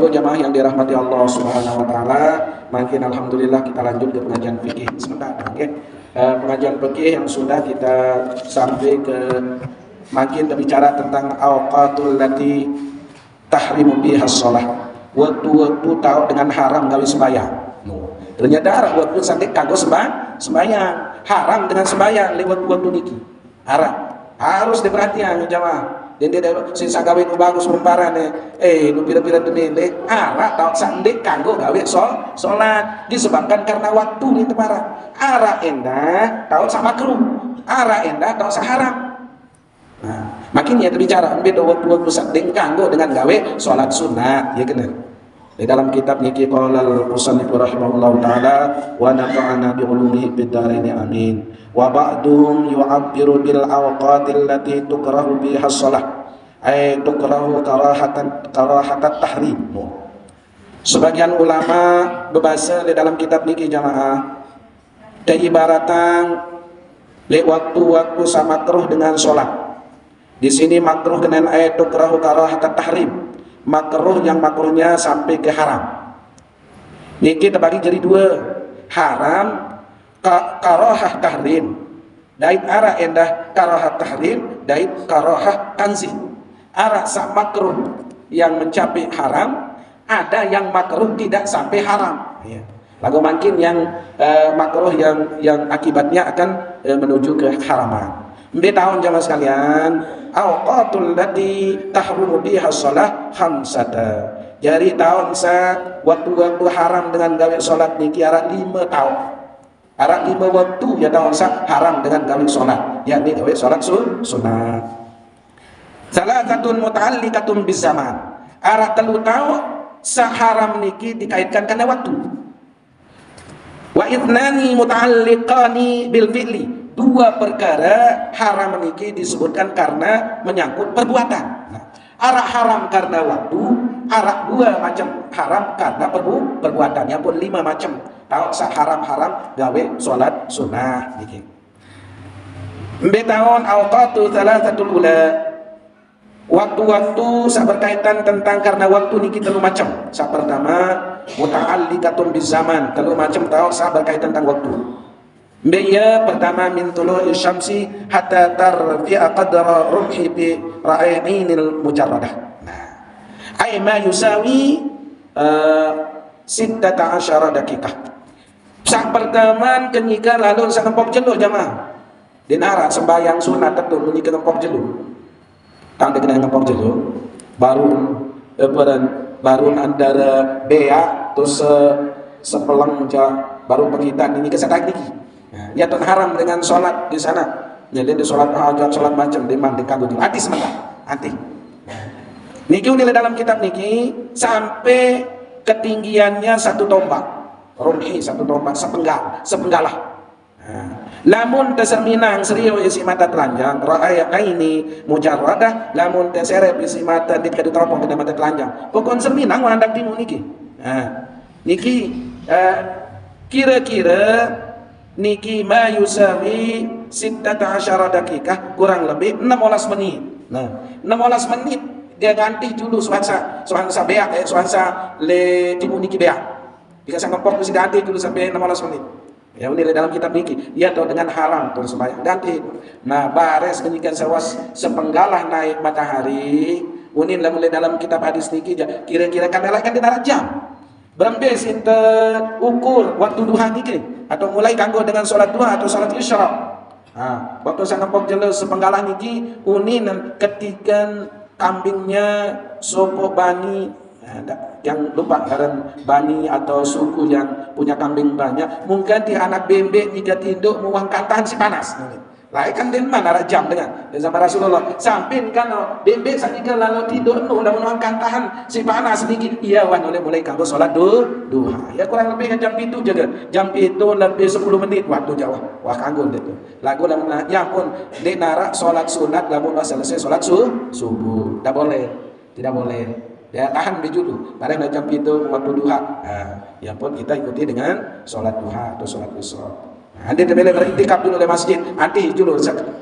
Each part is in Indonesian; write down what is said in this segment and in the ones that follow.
Ibu jamaah yang dirahmati Allah Subhanahu wa taala, makin alhamdulillah kita lanjut ke pengajian fikih. Sebentar, okay? Pengajian fikih yang sudah kita sampai ke makin berbicara tentang awqatul lati tahrimu biha shalah. Waktu-waktu tahu dengan haram gawe sembahyang. Ternyata waktu sampai kagok sembahyang. Haram dengan sembahyang lewat waktu niki. Haram. Harus diperhatikan jamaah. Dan dia sisa gawe nu bagus rumparan nu pira-pira denele ara tau sandek kanggo gawe salat disebabkan karena waktu ni temara ara endah tau sama makruh ara endah tau haram. Nah, makin ya terbicara beda waktu-waktu sandek kanggo dengan gawe salat sunat ya kena. Di dalam kitab niki qala al-musannif rahimahullahu taala wa nafa'ana bi ulumihi fid dharain amin. Wa ba'duhum yu'abbiru bil awqatil lati tukrahu biha shalah ay tukrahu karahatat tahrim. Sebagian ulama berbahasa di dalam kitab niki jamaah ibaratan le waktu-waktu sama makruh dengan salat. Di sini makruh dengan ayat tukrahu karahatat tahrim, makruh yang makruhnya sampai ke haram. Niki terbagi jadi dua, haram karahah tahrim, dait ara endah karahah tahrim, dait karahah tanzih. Ara sak makruh yang mencapai haram, ada yang makruh tidak sampai haram. Ya. Lagu makin yang makruh yang akibatnya akan menuju ke haraman. Mbak tahun jamaah sekalian, awqatul lati tahrumu biha shalah khamsata. Jadi tahun sa waktu-waktu haram dengan gawe salat niki ara 5 tahun. Ara 5 waktu ya tahun sa haram dengan gawe salat, yakni gawe salat sunat. Salah satu muta'alliqatun bizaman. Ara 3 tahun sa haram niki dikaitkan karena waktu. Wa ithnani muta'alliqani bil fi'li. 2 perkara haram niki disebutkan karena menyangkut perbuatan. Nah, ara haram karena waktu, ara 2 macam haram karena perbuatannya pun 5 macam. Tahu sa haram-haram gawe salat sunnah niki. Mbetaon awqatu thalathatul ula. Waktu-waktu sa berkaitan tentang karena waktu niki 3 macam. Sa pertama muta'alliqatun bizaman, 3 macam tahu sa berkaitan tentang waktu. Mbaya pertama min tulu'i syamsi hatta tarfi'a qadra rumhi bi ra'ainil mujarradah. Nah, ay ma yusawi 16 dakikah. Sak pertama kenyika lalu sa kempok jelo jamaah. Dinara sembahyang sunat tetul menyika kempok jelo. Tang dengan kempok jelo baru antara bea terus sepelang baru pegitan ini kesedak niki. Ya tuh haram dengan sholat di sana. Jadi di sholat hajat, sholat macam di mandi kagum di hadis sebentar. Nanti. Niki nilai dalam kitab niki sampai ketinggiannya 1 tombak. Rumhi 1 tombak sepenggalah. Lamun terseminang serius isi mata telanjang, ra'aya ini mujarradah, lamun terserep isi mata di kadu teropong kena mata telanjang. Pokon seminang wandak timu niki. Niki kira-kira niki ma yusawi 16 dakikah, kurang lebih 16 menit. Nah, 16 menit dia ganti dulu suansa beak suansa le timu niki beak. Dikasih ngempok mesti ganti dulu sampai 16 menit. Ya ini dalam kitab niki ya tahu dengan haram terus sembahyang ganti. Nah, bares menyikan sawas sepenggalah naik matahari. Unin mulai dalam kitab hadis niki kira-kira kan dinara jam. Berembe sinta ukur waktu duha niki atau mulai kanggo dengan salat duha atau salat isyraq. Waktu sang kempok jelas sepenggalah niki unin ketika kambingnya sopo bani yang lupa karena bani atau suku yang punya kambing banyak mungkin di anak bebek jika tinduk muangkan tahan si panas. Lah kan den mana jam dengan sama Rasulullah sampin kan bebek sanika lalu tidur udah muangkan tahan si panas sedikit iya wan mulai kanggo salat duha ya kurang lebih jam 7 jaga jam 7 lebih 10 menit waktu jauh wah kanggo itu lagu lamun ya pun dek narak salat sunat lamun selesai salat subuh tidak boleh ya tahan dulu pada jam itu waktu duha. Ya pun kita ikuti dengan sholat duha atau sholat isra. Ande dia boleh beriktikaf dulu di masjid, nanti dulu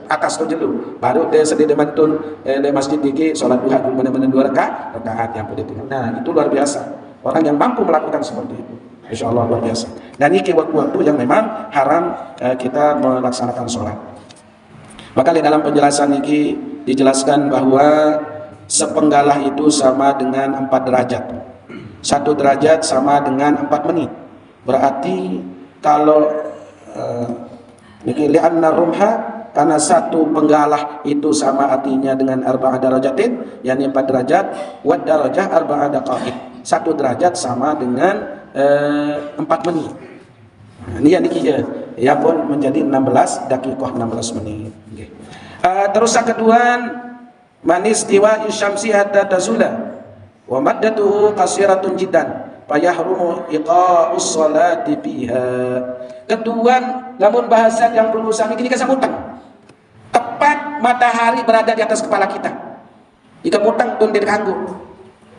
atas tu dulu, baru dia sedih dengan tun di masjid diki solat duha dulu mana-mana 2 rakaat yang boleh tinggal. Nah itu luar biasa, orang yang mampu melakukan seperti itu, insya Allah luar biasa. Dan ini waktu-waktu yang memang haram kita melaksanakan solat. Maka di dalam penjelasan ini dijelaskan bahwa sepenggalah itu sama dengan 4 derajat. 1 derajat sama dengan 4 menit. Berarti kalau li'anna rumha, karena 1 penggalah itu sama artinya dengan 4 darajatin, yakni 4 derajat, wa darajah 4 daqaiq. 1 derajat sama dengan 4 menit. Ini yang dikira, ya pun menjadi 16 daqiqah 16 menit. Okay. Terus yang kedua, manis tiwa syamsi hatta tazula wa maddatuhu qasiratun jiddan fayahrumu iqa'us salati fiha. Kedua, namun bahasa yang perlu sami ini kesamutang. Tepat matahari berada di atas kepala kita. Jika mutang tun dikanggu.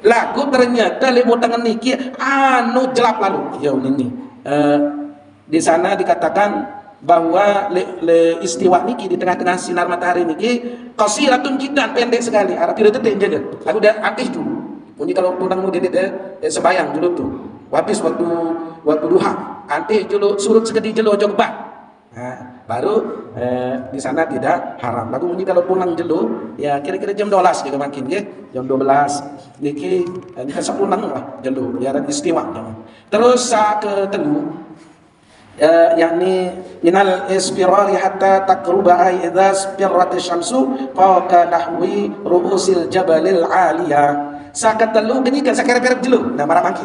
Lagu ternyata limutangan niki anu jelap lalu. Ya ini. Di sana dikatakan bahwa istiwa niki di tengah-tengah sinar matahari niki qasiratun jiddan, pendek sekali. Arab itu jaga. Lalu udah aktif dulu. Ini kalau tunangmu dia sembayang dulu tuh. Habis waktu duha, nanti julu surut sekedi jelo coba. Nah, baru di sana tidak haram. Lalu ini kalau pulang jelo, ya kira-kira jam 12 juga makin ya. Jam 12 niki sepulang lah jelo, ya istiwa. Terus ke telu yakni minal isfirari hatta taqruba idza spirrat syamsu fawqa nahwi ru'usil jabalil aliyah. Sakatelu gini kan sakerep-kerep jelo, nah marah makin.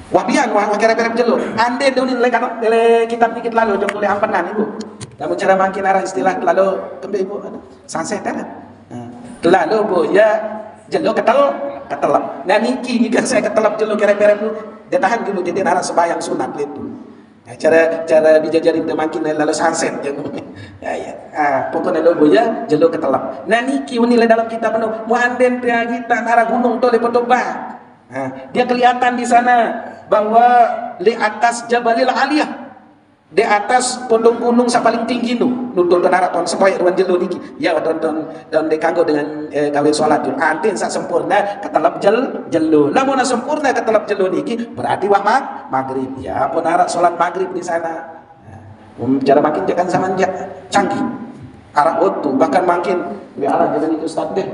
Wabian wah kerep-kerep jelo. Ande dulu le kitab dikit lalu jom tulis ampenan ibu. Namun cara makin arah istilah lalu kembe ibu ada. Sunset ada. Lalu bu ya jelo ketelap. Nah niki kan saya ketelap jelo kerep-kerep dulu. Dia tahan dulu jadi arah sembahyang sunat itu. Nah, cara dijajarin dia makin lalu sunset jangan. Ya. Pokoknya lo bu ya jelo ketelap. Nah niki nilai dalam kitab penuh. Muanden dia kita arah gunung tole potobah. Nah, dia kelihatan di sana bahwa di atas Jabalil Aliyah, di atas pondok gunung yang paling tinggi nutun kenaraton supaya ruang jelo niki ya dan dikanggo dengan gawe salat jul antin sak sempurna ketelap jelo lamun sempurna ketelap jelo niki berarti wah maghrib ya pun arah salat maghrib di sana. Cara makin jangan zaman canggih arah waktu bahkan makin ya arah jangan itu ustaz deh.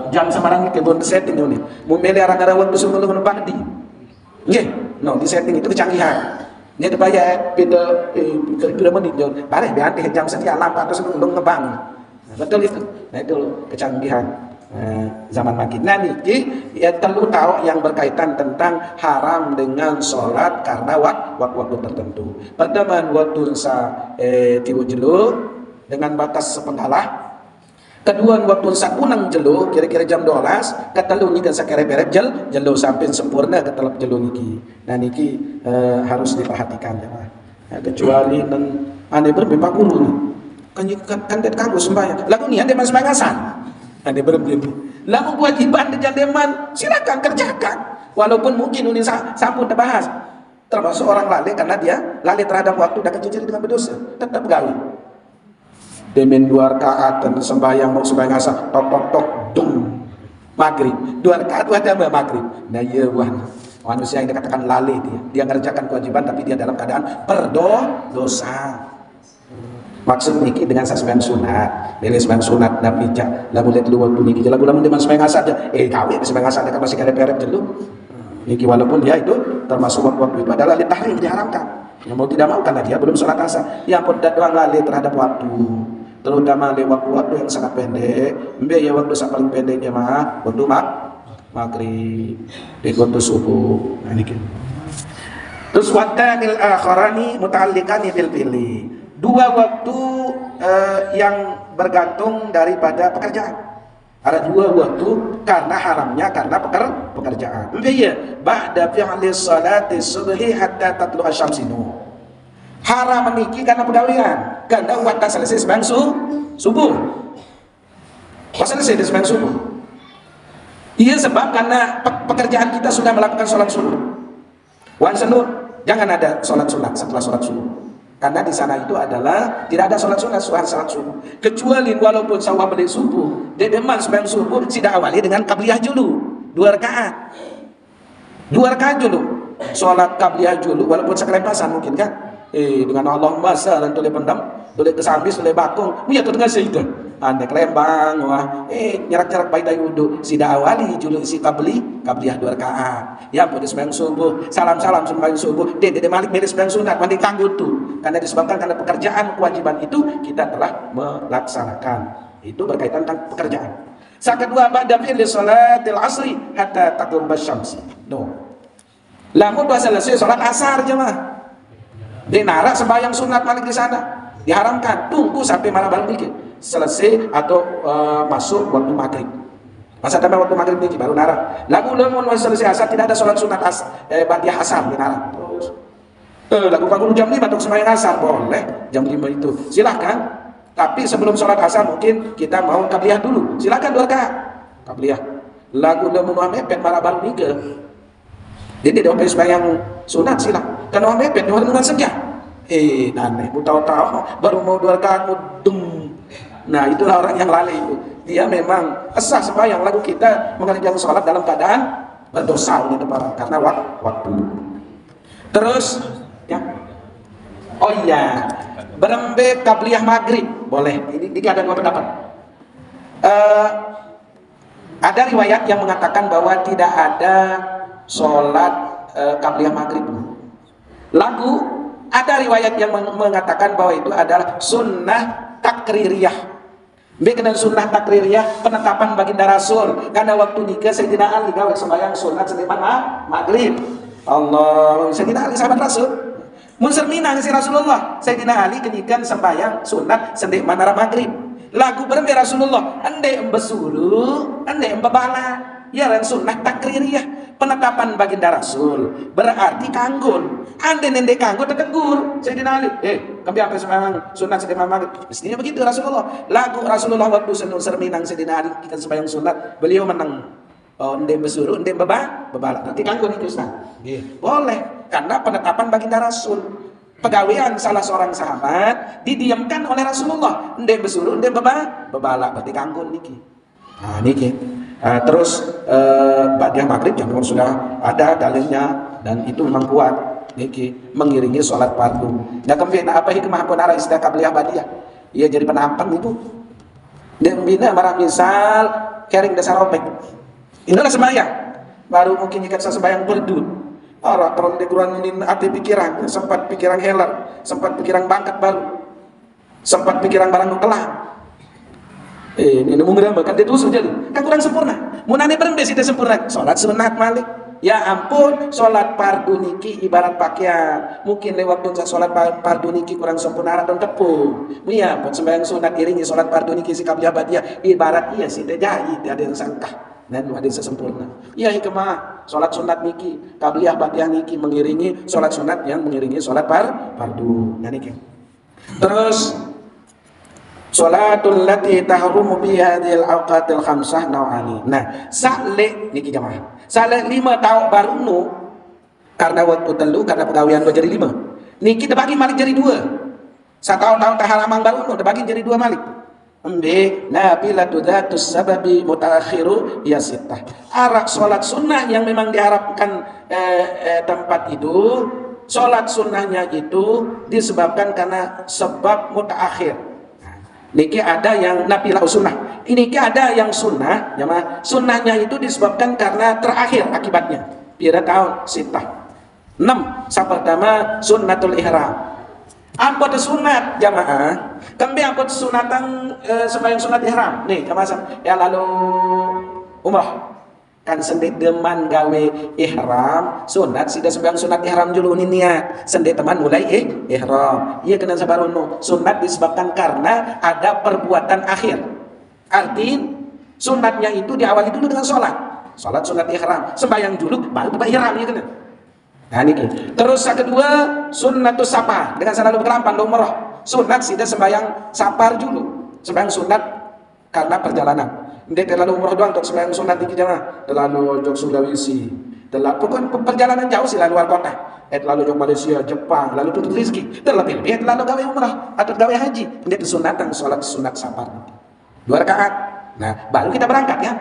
Jam semarang ke bon setting ini. Memilih arah-arah waktu sebelum bakti. Nggih, no di setting itu kecanggihan. Nya dipaya beda menit jauh. Bare beante jam setia lampu atau sebelum ngebang. Betul itu. Nah itu kecanggihan zaman makin. Nah niki ya perlu tahu yang berkaitan tentang haram dengan sholat karena waktu tertentu. Pertama waktu tiwu jelo dengan batas sepenggalah. Kedua waktu sakunang jelo kira-kira jam 12 katelu niki sakerep-kerep jelo sampai sempurna ketelap jelo niki. Nah niki harus diperhatikan ya. Nah, kecuali ane berpimpak ulu nih. Kan det kanggo sembahyang. Lagu ni ande mas sembayangan. Ande berpimpak. Lagu kewajiban di jandeman silakan kerjakan. Walaupun mungkin ini sampun terbahas. Termasuk orang lali karena dia lali terhadap waktu dan kecil dengan berdosa. Tetap gawe. Demen 2 rakaat dan sembahyang mau sembahyang asar tok dung maghrib 2 rakaat ada maghrib. Nah iya manusia yang dikatakan lalai dia ngerjakan kewajiban tapi dia dalam keadaan berdosa. Maksud niki dengan sembahyang sunat dari sembahyang sunat nabi jak lagu lihat lu waktu niki lagu dengan sembahyang asar kawe sembahyang asar kan masih kerep-kerep jelu niki walaupun dia itu termasuk waktu itu adalah tahrim diharamkan. Yang mau tidak mau karena dia belum sholat asar. Yang pun doang lalai terhadap waktu. Terutama di waktu-waktu yang sangat pendek. Mbak ya waktu yang paling pendeknya mah waktu maghrib, di waktu subuh. Nah, ini. Terus wadanil akharani muta'alliqani bil fi'li. 2 waktu yang bergantung daripada pekerjaan. Ada 2 waktu karena haramnya karena pekerjaan. Iya, ba'da fi'li salati subhi hatta tatlu asy-syamsu. Haram meniki karena pegawaian, karena waktu selesai sembahyang subuh. Pas selesai sembahyang subuh. Iya sebab karena pekerjaan kita sudah melakukan sholat subuh. Wan senur, jangan ada sholat sunat setelah sholat subuh. Karena di sana itu adalah tidak ada sholat sunat salat subuh. Kecuali walaupun sawah balik subuh, dia deman sembahyang subuh, tidak awali dengan qabliyah dulu, 2 rakaat. 2 rakaat dulu. Sholat qabliyah dulu, walaupun sekelepasan mungkin kan. Dengan Allah masa dan toleh pendam, toleh kesambis, toleh bakung, punya tu dengan sehingga. Anda kelembang, wah, nyerak-nyerak baik dari wudhu. Sida awali julu isi qabliyah 2 rakaat. Ya, pada sembahyang subuh, salam-salam sembahyang subuh. Dede malik beres sembahyang sunat, mandi kanggut tu. Karena disebabkan karena pekerjaan kewajiban itu kita telah melaksanakan. Itu berkaitan tentang pekerjaan. Saat kedua, ba'da fi'li sholatil asri hatta taqum basyamsi. No. Lamun sudah selesai sholat asar jemaah. Dia narak sembahyang sunat malik di sana. Diharamkan, tunggu sampai malam baru dikit. Selesai atau masuk waktu maghrib. Masa tambah waktu maghrib dikit baru narak. Lagu selesai asar tidak ada sholat sunat ba'diyah asar di narak. Terus lakukan dulu jam 5 untuk sembahyang asar boleh jam 5 itu. Silahkan. Tapi sebelum sholat asar mungkin kita mau qabliyah dulu. Silahkan 2 rakaat qabliyah. Lagu mau mepet malam baru dikit. Jadi dia sembahyang sunat silah. Karena orang mepet, orang dengan senja. Aneh, tahu-tahu baru mau 2 rakaat mudung. Nah, itulah orang yang lalai itu. Dia memang sah sembahyang, lalu kita mengerjakan sholat dalam keadaan berdosa gitu Pak, karena waktu. Terus, ya. Oh iya, berembe qabliyah maghrib boleh. Ini ada 2 pendapat. Ada riwayat yang mengatakan bahwa tidak ada sholat qabliyah maghrib. Lagu ada riwayat yang mengatakan bahwa itu adalah sunnah takririyah. Bukan sunnah takririyah penetapan baginda Rasul. Karena waktu nikah Sayyidina Ali gawe sembahyang sunat seniman maghrib. Allah, Sayyidina Ali sahabat Rasul. Munsir minang si Rasulullah. Sayyidina Ali kenyikan sembahyang sunat seniman maghrib. Lagu berembe Rasulullah, ande embesuru, ande embebala. Ya dan sunnah takririyah penetapan baginda Rasul berarti kanggul. Ande nende kanggul tetegur Sayyidina Ali. Kami apa sembahyang sunat sedema maghrib. Mestinya begitu Rasulullah. Lagu Rasulullah waktu senung serminang Sayyidina Ali kita sembahyang sunat, beliau menang. Oh, ende besuru, ende bebala. Berarti kanggul itu Ustaz. Boleh karena penetapan baginda Rasul. Pegawaian salah seorang sahabat didiamkan oleh Rasulullah. Ende besuru, ende bebala. Berarti kanggul niki. Nah, niki. Terus ba'diyah maghrib yang memang sudah ada dalilnya dan itu memang kuat niki mengiringi sholat fardu. Nah kemudian apa hikmah pun arah istilah qabliyah ba'diyah? Ia jadi penampang itu. Dan bina marah misal kering dasar opek. Inilah sembahyang. Baru mungkin jika sembahyang berdud. Orang terang dekuran hati pikiran, sempat pikiran helar, sempat pikiran bangkat baru, sempat pikiran barang kelam. Ini menggeram kan dia tusuk jadi kan kurang sempurna. Munane berembe sih sempurna. Salat sunat malik. Ya ampun, salat fardu niki ibarat pakaian. Mungkin lewat waktu salat fardu niki kurang sempurna dan tepung. Ya pun sembahyang sunat iringi salat fardu niki si qabliyah ba'diyah ibarat iya sih terjadi ada yang sangkah dan ada sempurna. Ya hikmah salat sunat niki qabliyah ba'diyah niki mengiringi salat sunat yang mengiringi salat fardu. Nah niki. Terus sholatul lati tahrumu bi hadhil awqatil khamsah nau'ani. Nah, sale niki jamaah. Sale 5 tahun baru nu karena waktu telu karena pegawaian jadi 5. Niki dibagi malik jadi 2. Setahun-tahun taharamang baru nu dibagi jadi 2 malik. Embe nafilatu dzatus sababi mutaakhiru ya sittah. Arak salat sunnah yang memang diharapkan tempat itu, salat sunnahnya itu disebabkan karena sebab mutaakhir. Niki ada yang nafilah sunnah. Ini ada yang sunnah, jamaah. Sunnahnya itu disebabkan karena terakhir akibatnya. Pira tahun sitah. 6. Yang pertama sunnatul ihram. Ampun sunat jamaah. Kembe ampun sunatan sembahyang sunat ihram. Nih jamaah ya lalu umrah. Kan sendiri deman gawe ihram sunat sudah sembahyang sunat ihram dulu ini niat sendiri teman mulai ihram iya kena sabarono sunat disebabkan karena ada perbuatan akhir arti sunatnya itu diawali dulu dengan sholat sunat ihram sembahyang dulu baru tiba ihram ya kena. Nah ini terus yang kedua sunnatus safar dengan selalu berkelampan umrah sunat sudah sembahyang safar dulu sembahyang sunat karena perjalanan. Dia terlalu umrah doang untuk sembahyang sunat iki jamaah. Terlalu jok Sulawesi. Telah pokoknya perjalanan jauh sih luar kota. Lalu jauh Malaysia, Jepang, lalu tuntut rezeki. Terlebih lalu gawe umrah atau gawe haji. Ini sunatan sholat sunat safar. 2 rakaat. Nah, baru kita berangkat ya.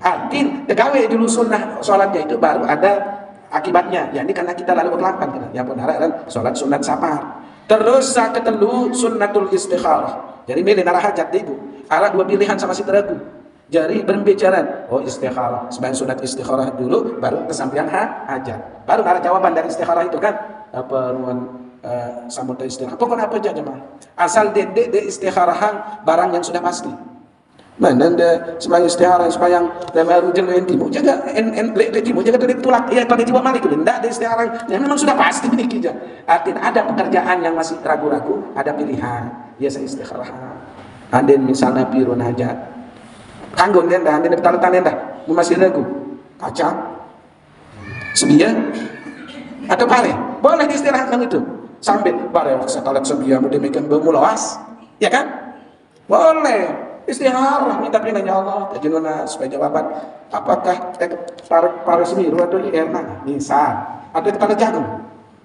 Artin tegawe dulu sunnah sholatnya itu baru ada akibatnya. Ya ini karena kita lalu berlampan ya pun dan sholat sunat safar. Terus ketelu sunnatul istikharah. Jadi milih narah hajat ibu. Ada 2 pilihan sama si teragu. Jadi berbicara, oh istikharah, sebagai sunat istikharah dulu, baru kesampaian hajat. Baru ada jawaban dari istikharah itu kan, apa ruang samudra istikharah. Pokoknya apa aja jemaah. Asal de istikharahan barang yang sudah pasti. Mana anda sebagai istikharah, sebayang baru jalan timu jaga, timu jaga dari tulak, ya pada tiba malik itu, tidak ada istikharah. Yang memang sudah pasti ini kita. Artinya ada pekerjaan yang masih ragu-ragu, ada pilihan. Ya saya istikharah. Andin misalnya pirun hajat. Kanggo nenda, anda bertanya nenda, masih ragu, kacang, sebia, atau pare, boleh diistirahatkan itu, sambil pare waktu talat sebia, mau demikian bermulawas, ya kan? Boleh istirahat, minta perintahnya Allah, jadi nona supaya jawaban, apakah pare semiru atau enak, misal, atau kepala jagung,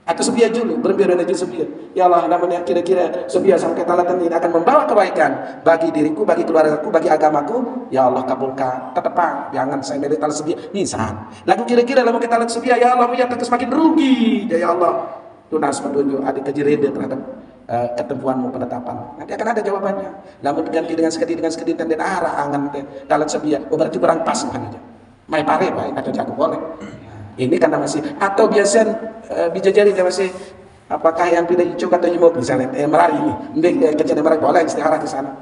atau sebia dulu, berbiara aja sebia. Ya Allah, namanya kira-kira sebia sampai talatan ini akan membawa kebaikan bagi diriku, bagi keluargaku, bagi agamaku. Ya Allah kabulkan, tetapang, jangan saya milih talat sebia. Misal, lalu kira-kira lalu kita talat sebia, ya Allah biar kita semakin rugi. Ya Allah, tunas petunjuk adik kejiride terhadap ketentuanmu penetapan. Nanti akan ada jawabannya. Lalu diganti dengan sekedi dan arah angan talat sebia. Oh berarti kurang pas kan aja. Mai pare baik atau jago boleh. Ini karena masih atau biasa bijajari dia masih apakah yang pilih hijau atau nyemuk misalnya Merari ini kejadian Merari boleh istirahat di sana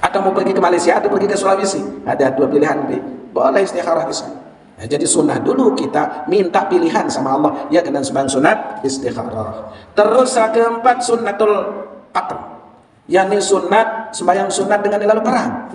atau mau pergi ke Malaysia atau pergi ke Sulawesi ada 2 pilihan boleh istirahat di sana. Nah, jadi sunnah dulu kita minta pilihan sama Allah ya dengan sebang sunat istikharah. Terus keempat sunnatul qatr yakni sunat sembahyang sunat dengan lalu perang.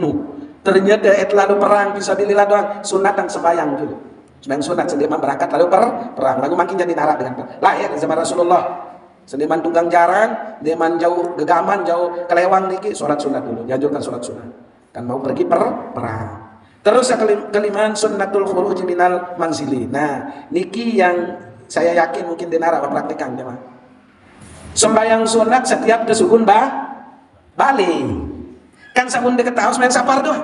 Ternyata lalu perang bisa bilillah doang sunatan sembahyang dulu. Sembahyang sunat sendiman berangkat lalu perang lalu makin jadi narak dengan lahir zaman Rasulullah sendiman tunggang jarang sendiman jauh gegaman jauh kelewang niki sholat sunat dulu dianjurkan sholat sunat kan mau pergi perang. Terus kelima sunnatul khuruj minal manzili. Nah niki yang saya yakin mungkin denara praktikan jemaah sembahyang sunat setiap kesugun balik kan sabun deket tahu sembahyang safar doh.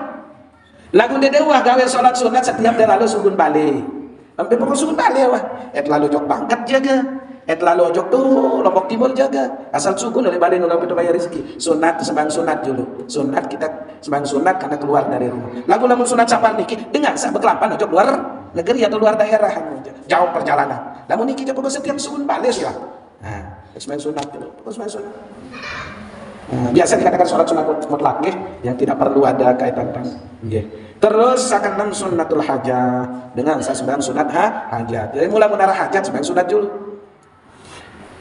Lagu de dewa gawe sholat sunat setiap dia lalu sugun balik. Sampai pokok sugun balik wah. Lalu ojok bangkat jaga. Lalu ojok tuh Lombok Timur jaga. Asal sugun dari balik nulaw itu bayar rezeki. Sunat sembang sunat dulu. Sunat kita sembang sunat karena keluar dari rumah. Lagu sunat safar niki dengan sahabat kelapan ojok luar negeri atau luar daerah jauh perjalanan. Lalu niki pokok setiap sugun balik ya. Nah, sembang sunat dulu. Pokok sembang sunat. Biasa dikatakan sholat sunat mutlak yang tidak perlu ada kaitan terus akan sunnatul hajah dengan sembahyang sunat hajat. Jadi mulai menara hajat sembahyang sunat dulu.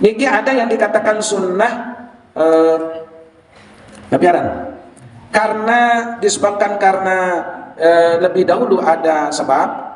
Niki ada yang dikatakan sunnah kebiaran karena disebabkan karena lebih dahulu ada sebab.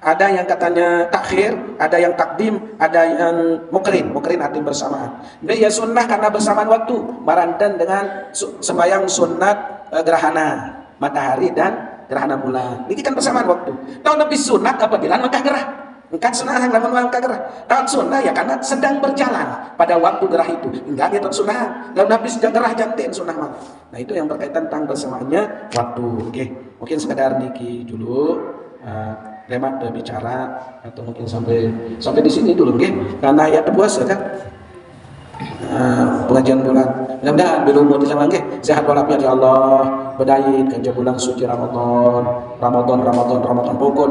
Ada yang katanya takhir, ada yang takdim, ada yang mukrin arti bersamaan. Dia sunnah karena bersamaan waktu, barantan dengan sembahyang sunat gerhana matahari dan gerhana bulan. Ini kan bersamaan waktu. Tahun lebih sunat apabila maka gerah. Engkan sunnah yang lamun maka gerah. Tahun sunnah ya karena sedang berjalan pada waktu gerah itu. Enggak gitu sunnah. Lalu habis gerah jantin sunnah mah. Nah itu yang berkaitan tentang bersamaannya waktu. Oke, mungkin sekedar niki dulu. Lemat berbicara atau mungkin sampai di sini dulu karena ya puasa kan pengajian bulan mudah-mudahan belum mau dijalan sehat walafiat ya Allah berdaya kerja bulan suci Ramadan pokok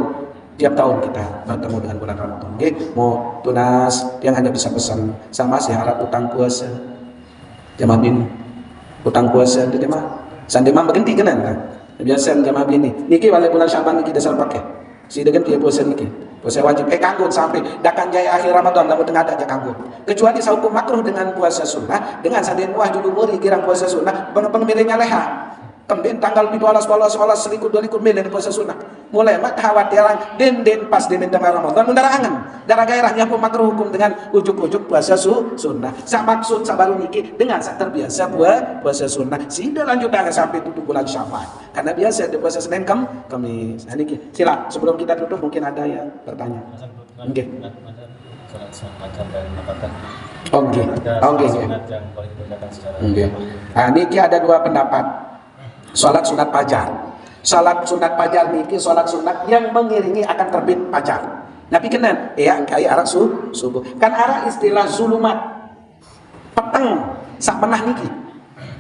tiap tahun kita bertemu dengan bulan Ramadan mau tunas yang hanya bisa pesan sama sih harap utang puasa jamaah bin utang puasa itu jamaah sandemang berhenti kenan kan biasa jamaah bin niki wala bulan Syaban niki dasar pakai si dengan dia puasa niki puasa wajib kanggun sampai dakan jaya akhir Ramadan lalu tengah ada kanggun kecuali sahukum makruh dengan puasa sunnah dengan sadin wah dulu muri kirang puasa sunnah pemilihnya leha kemudian tanggal 12 selikur 2 likur milih puasa sunnah mulai mat khawatiran den pas den tengah Ramadan mundara angan darah gairahnya pun makruh hukum dengan ujuk-ujuk puasa sunnah sa maksud sabaru niki dengan sa terbiasa puasa sunnah sehingga lanjut sampai tutup bulan Syawal karena biasa di puasa Senin Kamis. Nah niki sila sebelum kita tutup mungkin ada yang bertanya. Nggih. Salat sunat fajar dan apakah Oke. Oke. sunat yang paling dikerjakan secara Oke. Nah, niki ada dua pendapat. Salat sunat fajar. Salat sunat fajar niki salat sunat yang mengiringi akan terbit fajar. Nabi kenan, ya angkai arah subuh. Kan arah istilah zulumat. Peteng sak menah niki.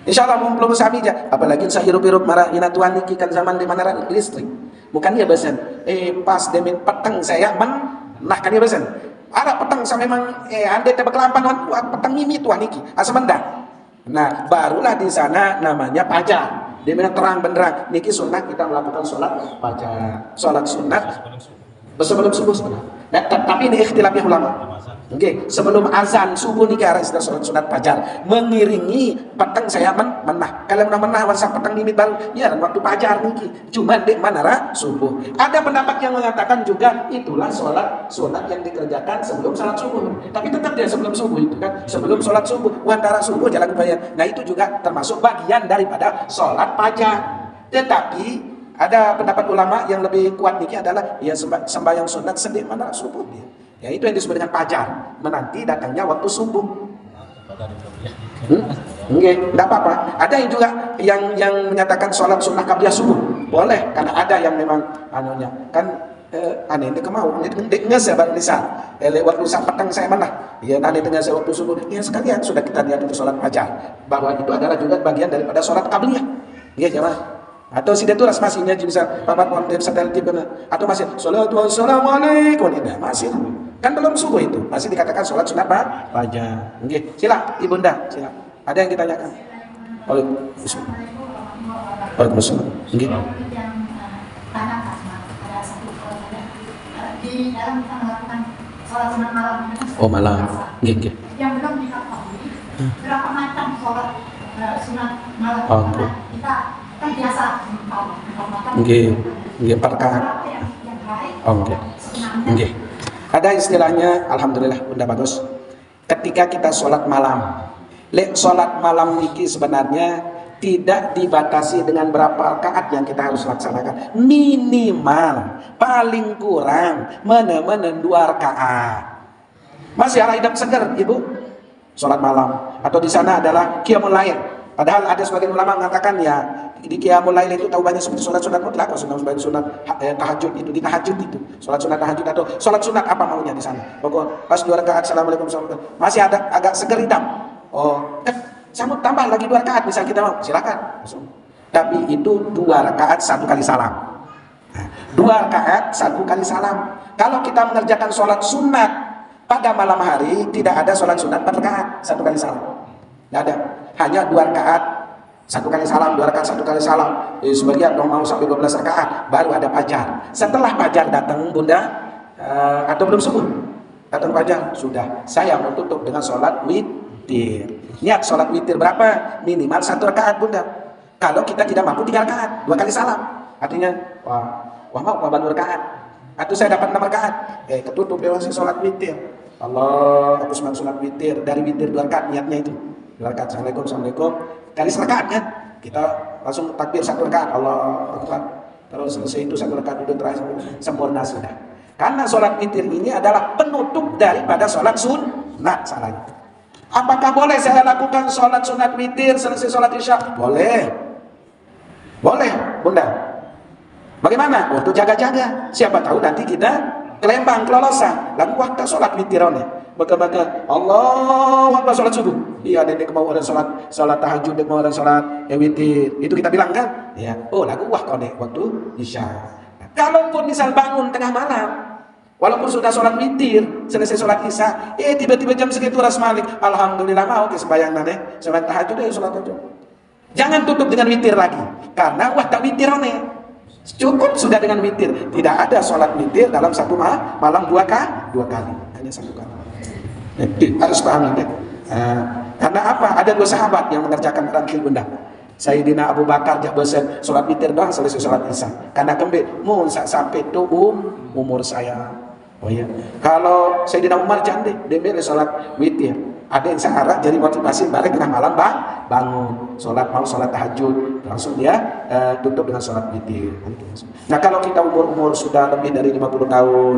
Insyaallah belum sami aja. Apalagi saya hirup-hirup marah ina tuan niki kan zaman di mana listrik. Bukan dia besen. Pas demin peteng saya nah kan dia besen. Ada peteng saya memang ande tebak lampan peteng mimi tuan niki. Asemenda. Nah, barulah di sana namanya fajar. Dia bilang terang benderang. Niki sunat kita melakukan sholat fajar. Sholat sunat sebelum subuh sebenarnya. Nah, tapi ini ikhtilafnya ulama. Oke, sebelum azan subuh niki arah istilah sholat sunat fajar mengiringi peteng saya menah. Kalau menah warsa peteng limit baru, ya waktu fajar niki. Cuman di mana arah subuh. Ada pendapat yang mengatakan juga itulah sholat sunat yang dikerjakan sebelum sholat subuh. Tapi tetap dia sebelum subuh itu kan, sebelum sholat subuh, antara subuh jalan bayar. Nah itu juga termasuk bagian daripada sholat fajar. Tetapi ada pendapat ulama yang lebih kuat niki adalah ya sembahyang sunat sendiri mana subuh dia. Ya itu yang disebut dengan fajar, menanti datangnya waktu subuh. Enggak apa-apa. Ada yang juga yang menyatakan sholat sunnah qabliyah subuh. Boleh, karena ada yang memang anunya. Kan aneh ini kemau, ini sahabat lisan. Waktu saat petang saya mana? Ya nanti dengan saya waktu subuh. Ya sekalian sudah kita lihat untuk sholat fajar. Bahwa itu adalah juga bagian daripada sholat qabliyah. Iya jemaah. Atau si itu masihnya bisa papat konten setel tipe atau masih salatu wassalamualaikum ini masih kan belum subuh itu masih dikatakan sholat sunat fajar. Oke, sila ibunda sila. Ada yang ditanyakan? Waalaikumsalam. Oke. Di dalam kita melakukan sholat sunat malam. Oh malam. Oke. Yang belum diketahui berapa macam sholat sunat malam kita kan biasa nggih empat rakaat. Oke. Nggih. Ada istilahnya alhamdulillah Bunda bagus. Ketika kita sholat malam. Sholat malam niki sebenarnya tidak dibatasi dengan berapa rakaat yang kita harus laksanakan. Minimal paling kurang mana-mana 2 rakaat. Masih arah hidup segar Ibu. Sholat malam atau di sana adalah qiyamul lail. Padahal ada sebagian ulama mengatakan ya di qiyamul lail itu tahu banyak seperti sholat sunat mutlak, sunat tahajud itu di tahajud itu, sholat sunat tahajud atau sholat sunat apa maunya di sana. Pokok pas 2 rakaat assalamualaikum masih ada agak seger hitam. Oh, sambut tambah lagi 2 rakaat misal kita mau silakan. Tapi itu 2 rakaat 1 kali salam. 2 rakaat 1 kali salam. Kalau kita mengerjakan sholat sunat pada malam hari tidak ada sholat sunat 4 rakaat 1 kali salam. Tidak ada. Hanya 2 rakaat 1 kali salam, 2 rakaat 1 kali salam. Sebagian dong mau sampai 12 rakaat baru ada fajar. Setelah fajar datang Bunda atau belum subuh datang fajar sudah saya mau tutup dengan sholat witir. Niat sholat witir berapa? Minimal 1 rakaat Bunda. Kalau kita tidak mampu 3 rakaat 2 kali salam. Artinya wah mau 2 rakaat atau saya dapat 6 rakaat ketutup dengan sholat witir. Allah aku semangat sholat witir dari witir 2 rakaat niatnya itu. 2 rakaat assalamualaikum kali serakaat kan kita langsung takbir 1 rakaat Allah Akbar terus selesai itu 1 rakaat duduk terakhir sempurna sudah karena sholat witir ini adalah penutup daripada sholat sunat salahnya. Apakah boleh saya lakukan sholat sunat witir selesai sholat isya? Boleh Bunda. Bagaimana? Waktu jaga-jaga siapa tahu nanti kita kelembang kelolosan lalu waktu sholat witir maka Allah Akbar sholat subuh. Iya, nenek mau orang sholat tahajud, nenek mau orang sholat witir. Itu kita bilang kan? Ya. Oh, lagu waktu isya. Kalaupun misal bangun tengah malam, walaupun sudah sholat witir, selesai sholat isya, tiba-tiba jam segitu ras malik. Alhamdulillah mau ke sembahyang nane, sholat tahajud sholat tahajud. Jangan tutup dengan witir lagi, karena waktu witir cukup sudah dengan witir. Tidak ada sholat witir dalam satu malam 2 kali, hanya 1 kali. Harus paham ya. Karena apa? Ada 2 sahabat yang mengerjakan terakhir Bunda. Sayyidina Abu Bakar jak bosan sholat witir doang selesai sholat isya. Karena kembali mau sampai itu umur saya. Oh iya. Kalau Sayyidina Umar cantik, dia milih sholat witir. Ada yang searah jadi motivasi balik tengah malam bangun mau sholat tahajud langsung dia tutup dengan sholat witir. Nah kalau kita umur sudah lebih dari 50 tahun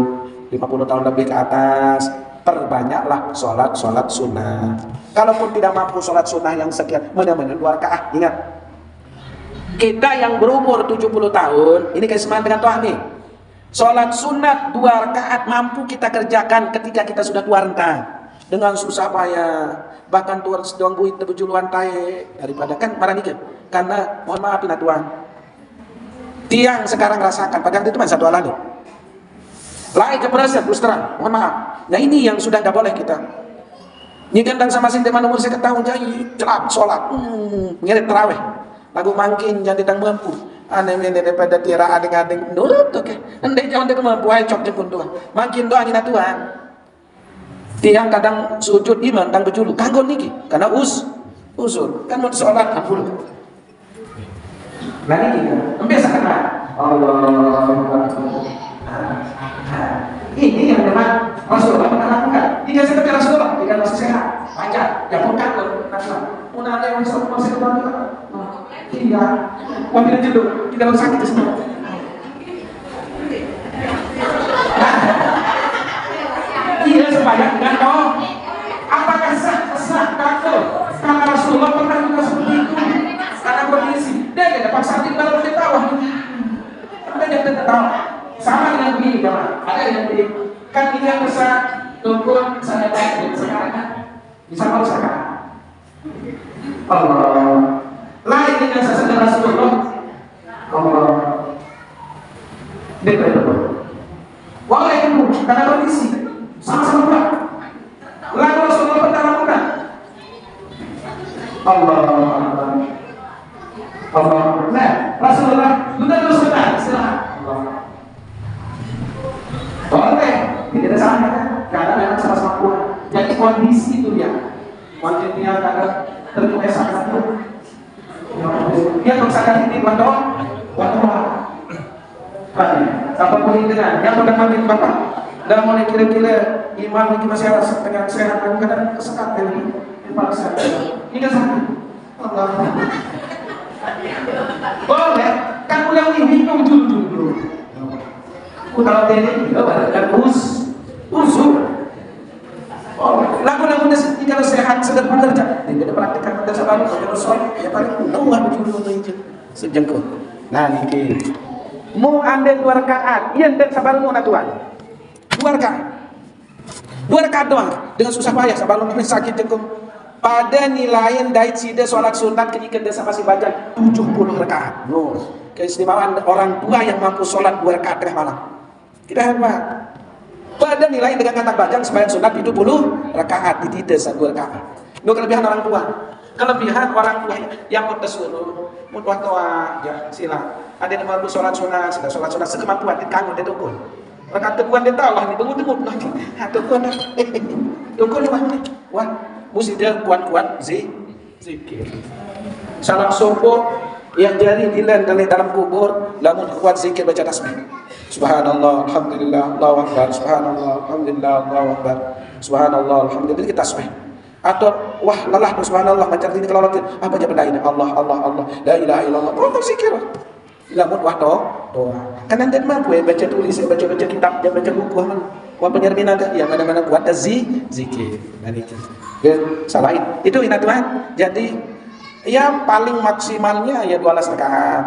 lebih ke atas, perbanyaklah sholat sunnah. Kalaupun tidak mampu sholat sunnah yang sekian, benar-benar 2 rakaat. Ingat, kita yang berumur 70 tahun ini kayak semangat dengan Tuhan nih. Sholat sunat 2 rakaat mampu kita kerjakan ketika kita sudah tua renta. Dengan susah payah, bahkan tuan sedang buit tebujuluan tae daripada kan marah nikah. Karena mohon maaf ina tuan, tiang sekarang rasakan padahal itu cuma 1 alani. Lain keberasian terus terang, mohon maaf. Nah ini yang sudah tidak boleh kita. Nyikan dan sama sing teman umur 50 tahun jadi celap sholat, ngirit terawih, lagu mangkin jadi tang mampu. Ane daripada tira ading-ading nurut oke. Andai jangan dia mampu aja cok jepun tuan. Makin doa ina tuan. Tiang kadang sujud iman tang bejulu kanggo niki karena uzur kan mau sholat kabul. Nah niki biasa kan Allah. Ini yang memang Rasulullah pernah lakukan. Jika seperti Rasulullah, jika masih sehat, baca, ya pun kanggo. Una ada yang masih bantu. Iya, wabil judul, jika lo sakit semua. Iya supaya enggak dong. Apakah sah kafir? Karena Rasulullah pernah juga seperti itu. Karena kondisi dia tidak paksa di dalam ketawa. Ada yang tertawa. Sama dengan begini teman. Ada yang begini. Kan ini yang besar. Tunggu saya baik sekarang kan. Bisa mau sekarang. Allah. Lain dengan sesudah Rasulullah. Allah. Dia berdoa. Walaupun karena kondisi. Sama-sama buat. Lalu Rasulullah pernah lakukan. Allah. Nah, Rasulullah benar sebentar. Silakan. Boleh. Tidak ada salahnya kan? Karena memang sama-sama kuat. Jadi kondisi itu ya. Kondisi yang kadang terbiasa satu. Dia berusaha ini buat doa. Apa pun dengan yang pernah makin bapak. Dan mulai kira-kira imam ini masih ada setengah sehat dan kadang kesekat ini dipaksa. Ini kan sakit. Allah. Boleh. Kan ulang ini dulu. Kalau ini dan uzur. Lagu-lagu ini kalau sehat sedang bekerja. Tidak ada praktikan pada sahabat kalau sholat ya paling nunggu dulu itu sejengkal. Nah ini mau anda 2 rakaat, iya dan sabar mau natuan. 2 rakaat doang dengan susah payah sabar lu sakit jengkal. Pada nilai dait sida sholat sunat ketika desa masih baca 70 rakaat. No, keistimewaan orang tua yang mampu sholat 2 rakaat tengah malam. Kita hebat. Pada nilai dengan kata bacaan sembahyang sunat 70 rakaat di desa 2 rakaat. Itu kelebihan orang tua. Kelebihan orang tua yang mau disuruh, mau tua ya sila. Ada yang mampu sholat sunat, sudah sholat sunat sekemampuan dia kangen dia tukun. Rakaat kedua dia tahu lah, dibengut-bengut nanti. Tukun dah. Tukun wah, mesti dia kuat-kuat zikir. Salam subuh yang jari dilan dalam kubur, lamun kuat zikir baca tasbih. Subhanallah, alhamdulillah, Allahu akbar. Subhanallah, alhamdulillah, Allahu akbar. Subhanallah, alhamdulillah kita tasbih. Atau wah lelah subhanallah macam ini kalau apa aja benda ini Allah la ilaha illallah. Oh zikir. Lamun wah doa. Kan anda mampu ya baca tulis, baca kitab, baca buku wah penyermin ada yang mana-mana buat zikir. Dan itu. Salahin. Itu ingat Tuhan. Jadi yang paling maksimalnya ya 12 rakaat.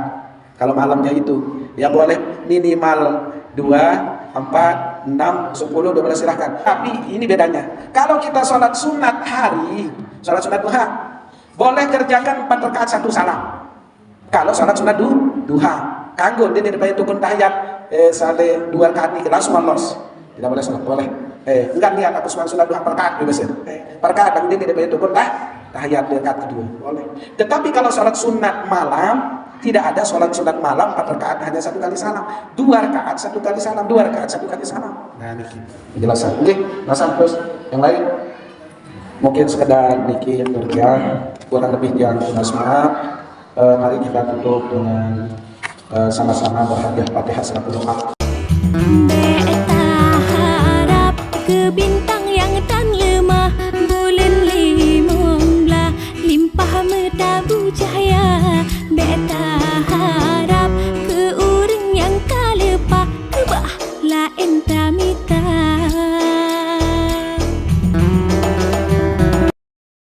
Kalau malamnya itu ya boleh minimal 2, 4, 6, 10, 12 silahkan. Tapi ini bedanya. Kalau kita sholat sunat hari, sholat sunat duha, boleh kerjakan 4 rakaat 1 salam. Kalau sholat sunat duha, kanggo dia daripada tukun tahiyat sale 2 rakaat ini langsung los. Tidak boleh sholat, boleh. Enggak niat aku sunat duha rakaat bebas ya. Rakaat dia daripada tukun tahiyat rakaat kedua, boleh. Tetapi kalau sholat sunat malam tidak ada sholat sunat malam 4 rakaat hanya 1 kali salam, 2 rakaat 1 kali salam, 2 rakaat 1 kali salam. Nah niki penjelasan. Oke, nasab terus yang lain mungkin sekedar niki yang demikian kurang lebih yang maaf. Mari kita tutup dengan sama-sama berhadiah Fatihah selaku doa. Harap ke bintang yang tan lemah bulan la entrada.